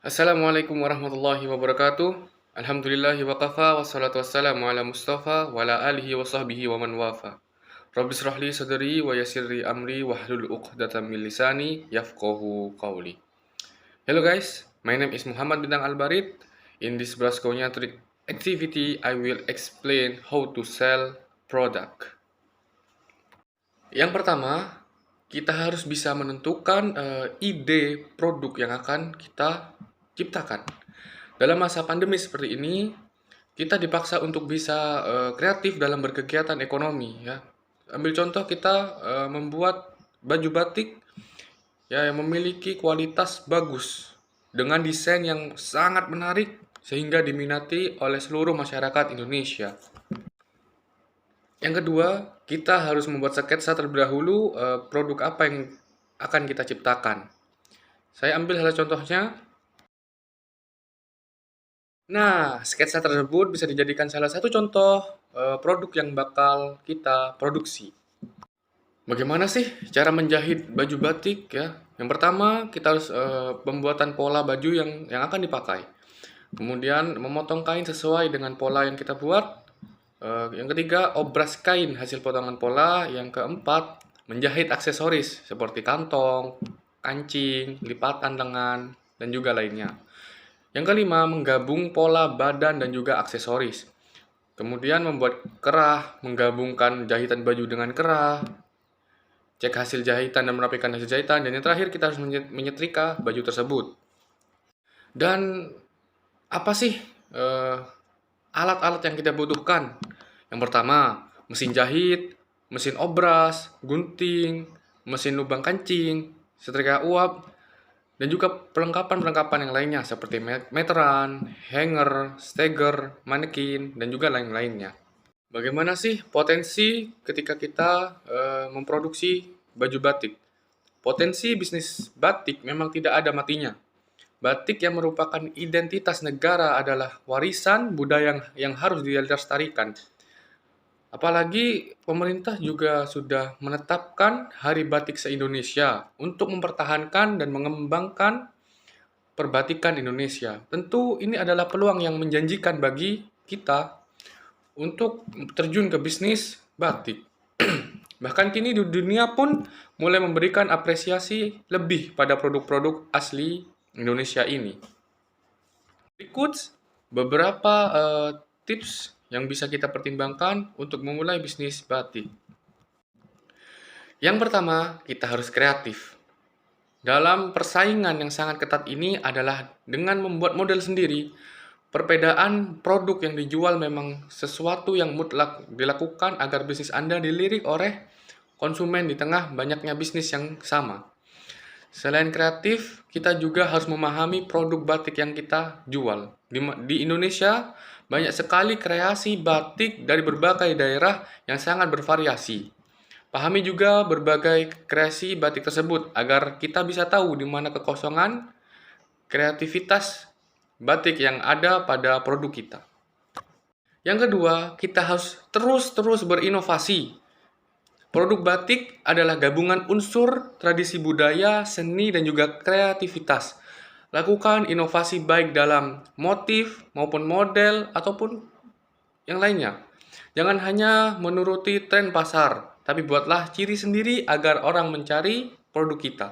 Assalamualaikum warahmatullahi wabarakatuh. Alhamdulillahi wa kafa wassalatu wassalamu ala Mustafa wa ala alihi wa sahbihi wa man wafa. Rabbi israh li sadri wa yassirli amri wahlul 'uqdatam min lisani yafqahu qawli. Hello guys, my name is Muhammad Bintang Albarit. In this Brasconia trick activity, I will explain how to sell product. Yang pertama, kita harus bisa menentukan ide produk yang akan kita ciptakan. Dalam masa pandemi seperti ini, kita dipaksa untuk bisa kreatif dalam berkegiatan ekonomi ya. Ambil contoh kita membuat baju batik ya yang memiliki kualitas bagus dengan desain yang sangat menarik sehingga diminati oleh seluruh masyarakat Indonesia. Yang kedua, kita harus membuat sketsa terlebih dahulu produk apa yang akan kita ciptakan. Saya ambil salah contohnya. Nah, sketsa tersebut bisa dijadikan salah satu contoh produk yang bakal kita produksi. Bagaimana sih cara menjahit baju batik ya? Yang pertama, kita harus pembuatan pola baju yang akan dipakai. Kemudian memotong kain sesuai dengan pola yang kita buat. Yang ketiga, obras kain hasil potongan pola. Yang keempat, menjahit aksesoris seperti kantong, kancing, lipatan lengan, dan juga lainnya. Yang kelima, menggabung pola badan dan juga aksesoris. Kemudian membuat kerah, menggabungkan jahitan baju dengan kerah, cek hasil jahitan dan merapikan hasil jahitan, dan yang terakhir kita harus menyetrika baju tersebut. Dan apa sih alat-alat yang kita butuhkan? Yang pertama, mesin jahit, mesin obras, gunting, mesin lubang kancing, setrika uap, dan juga perlengkapan-perlengkapan yang lainnya seperti meteran, hanger, steger, manekin, dan juga lain-lainnya. Bagaimana sih potensi ketika kita memproduksi baju batik? Potensi bisnis batik memang tidak ada matinya. Batik yang merupakan identitas negara adalah warisan budaya yang harus dilestarikan. Apalagi pemerintah juga sudah menetapkan Hari Batik se-Indonesia untuk mempertahankan dan mengembangkan perbatikan Indonesia. Tentu ini adalah peluang yang menjanjikan bagi kita untuk terjun ke bisnis batik. Bahkan kini di dunia pun mulai memberikan apresiasi lebih pada produk-produk asli Indonesia ini. Berikut beberapa tips yang bisa kita pertimbangkan untuk memulai bisnis batik. Yang pertama, kita harus kreatif. Dalam persaingan yang sangat ketat ini adalah dengan membuat model sendiri. Perbedaan produk yang dijual memang sesuatu yang mutlak dilakukan agar bisnis Anda dilirik oleh konsumen di tengah banyaknya bisnis yang sama. Selain kreatif, kita juga harus memahami produk batik yang kita jual. Di Indonesia, banyak sekali kreasi batik dari berbagai daerah yang sangat bervariasi. Pahami juga berbagai kreasi batik tersebut agar kita bisa tahu di mana kekosongan kreativitas batik yang ada pada produk kita. Yang kedua, kita harus terus berinovasi. Produk batik adalah gabungan unsur tradisi budaya, seni, dan juga kreativitas. Lakukan inovasi baik dalam motif maupun model ataupun yang lainnya. Jangan hanya menuruti tren pasar, tapi buatlah ciri sendiri agar orang mencari produk kita.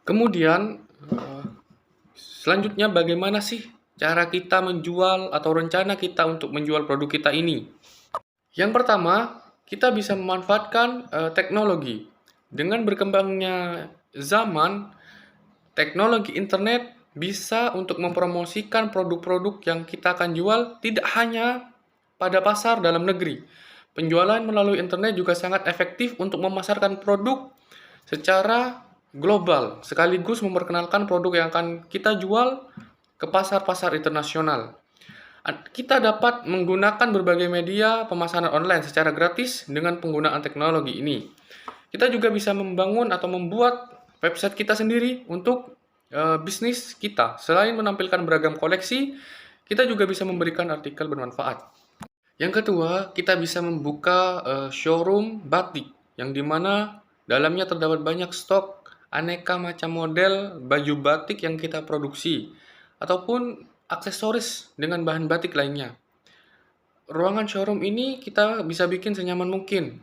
Kemudian, selanjutnya bagaimana sih cara kita menjual atau rencana kita untuk menjual produk kita ini? Yang pertama, kita bisa memanfaatkan teknologi. Dengan berkembangnya zaman, teknologi internet bisa untuk mempromosikan produk-produk yang kita akan jual tidak hanya pada pasar dalam negeri. Penjualan melalui internet juga sangat efektif untuk memasarkan produk secara global, sekaligus memperkenalkan produk yang akan kita jual ke pasar-pasar internasional. Kita dapat menggunakan berbagai media pemasaran online secara gratis dengan penggunaan teknologi ini. Kita juga bisa membangun atau membuat website kita sendiri untuk bisnis kita. Selain menampilkan beragam koleksi, kita juga bisa memberikan artikel bermanfaat. Yang kedua, kita bisa membuka showroom batik yang dimana dalamnya terdapat banyak stok aneka macam model baju batik yang kita produksi, ataupun aksesoris dengan bahan batik lainnya. Ruangan showroom ini kita bisa bikin senyaman mungkin.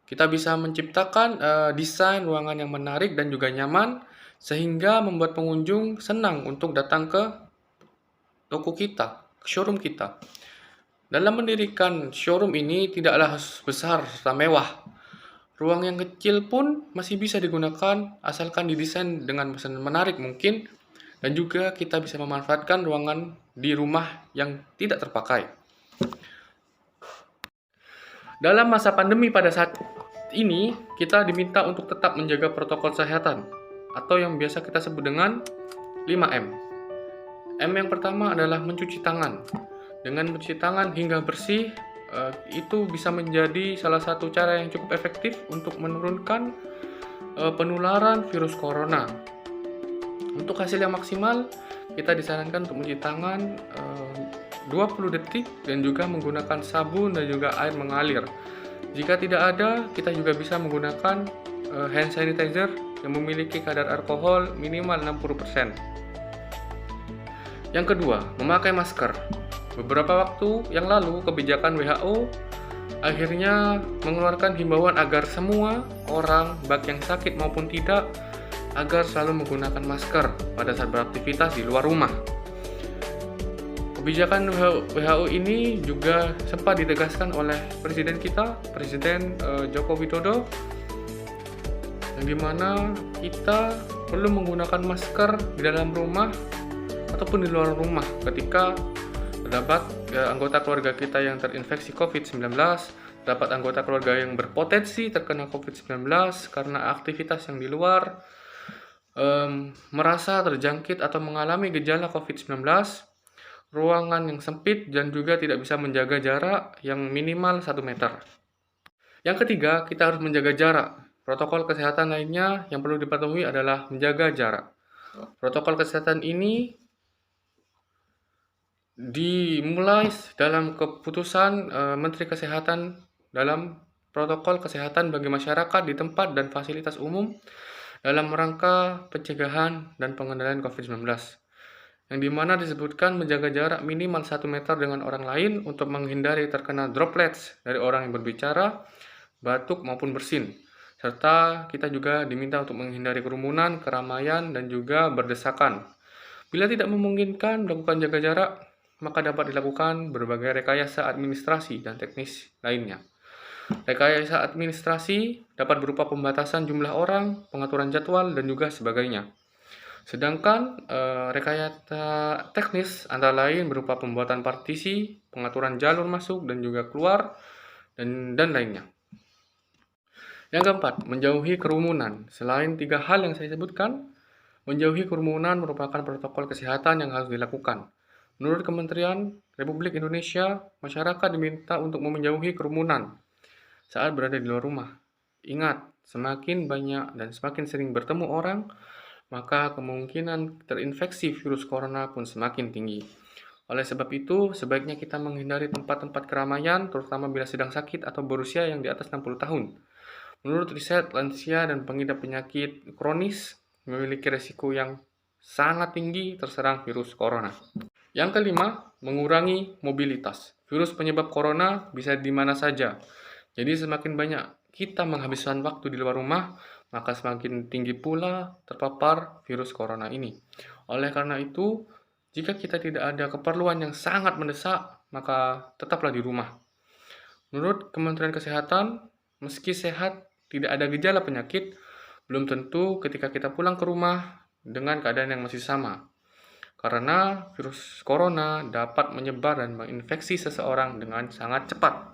Kita bisa menciptakan desain ruangan yang menarik dan juga nyaman, sehingga membuat pengunjung senang untuk datang ke toko kita, ke showroom kita. Dalam mendirikan showroom ini tidaklah besar serta mewah. Ruang yang kecil pun masih bisa digunakan asalkan didesain dengan menarik mungkin, dan juga kita bisa memanfaatkan ruangan di rumah yang tidak terpakai. Dalam masa pandemi pada saat ini, kita diminta untuk tetap menjaga protokol kesehatan atau yang biasa kita sebut dengan 5M. M yang pertama adalah mencuci tangan. Dengan mencuci tangan hingga bersih, itu bisa menjadi salah satu cara yang cukup efektif untuk menurunkan penularan virus corona. Untuk hasil yang maksimal, kita disarankan untuk mencuci tangan 20 detik dan juga menggunakan sabun dan juga air mengalir. Jika tidak ada, kita juga bisa menggunakan hand sanitizer yang memiliki kadar alkohol minimal 60%. Yang kedua, memakai masker. Beberapa waktu yang lalu, kebijakan WHO akhirnya mengeluarkan himbauan agar semua orang, baik yang sakit maupun tidak, agar selalu menggunakan masker pada saat beraktivitas di luar rumah. Kebijakan WHO ini juga sempat ditegaskan oleh Presiden kita, Presiden Joko Widodo, yang dimana kita perlu menggunakan masker di dalam rumah ataupun di luar rumah ketika terdapat anggota keluarga kita yang terinfeksi COVID-19, terdapat anggota keluarga yang berpotensi terkena COVID-19 karena aktivitas yang di luar, merasa terjangkit atau mengalami gejala COVID-19, ruangan yang sempit dan juga tidak bisa menjaga jarak yang minimal 1 meter. Yang ketiga, kita harus menjaga jarak. Protokol kesehatan lainnya yang perlu dipatuhi adalah menjaga jarak. Protokol kesehatan ini dimulai dalam keputusan Menteri Kesehatan dalam protokol kesehatan bagi masyarakat di tempat dan fasilitas umum dalam rangka pencegahan dan pengendalian COVID-19, yang dimana disebutkan menjaga jarak minimal 1 meter dengan orang lain untuk menghindari terkena droplets dari orang yang berbicara, batuk maupun bersin, serta kita juga diminta untuk menghindari kerumunan, keramaian, dan juga berdesakan. Bila tidak memungkinkan melakukan jaga jarak, maka dapat dilakukan berbagai rekayasa administrasi dan teknis lainnya. Rekayasa administrasi dapat berupa pembatasan jumlah orang, pengaturan jadwal, dan juga sebagainya. Sedangkan rekayasa teknis antara lain berupa pembuatan partisi, pengaturan jalur masuk dan juga keluar, dan lainnya. Yang keempat, menjauhi kerumunan. Selain 3 hal yang saya sebutkan, menjauhi kerumunan merupakan protokol kesehatan yang harus dilakukan. Menurut Kementerian Republik Indonesia, masyarakat diminta untuk menjauhi kerumunan saat berada di luar rumah. Ingat, semakin banyak dan semakin sering bertemu orang, maka kemungkinan terinfeksi virus corona pun semakin tinggi. Oleh sebab itu, sebaiknya kita menghindari tempat-tempat keramaian, terutama bila sedang sakit atau berusia yang di atas 60 tahun. Menurut riset, lansia dan pengidap penyakit kronis memiliki resiko yang sangat tinggi terserang virus corona. Yang kelima, mengurangi mobilitas. Virus penyebab corona bisa di mana saja. Jadi semakin banyak kita menghabiskan waktu di luar rumah, maka semakin tinggi pula terpapar virus corona ini. Oleh karena itu, jika kita tidak ada keperluan yang sangat mendesak, maka tetaplah di rumah. Menurut Kementerian Kesehatan, meski sehat, tidak ada gejala penyakit, belum tentu ketika kita pulang ke rumah dengan keadaan yang masih sama. Karena virus corona dapat menyebar dan menginfeksi seseorang dengan sangat cepat.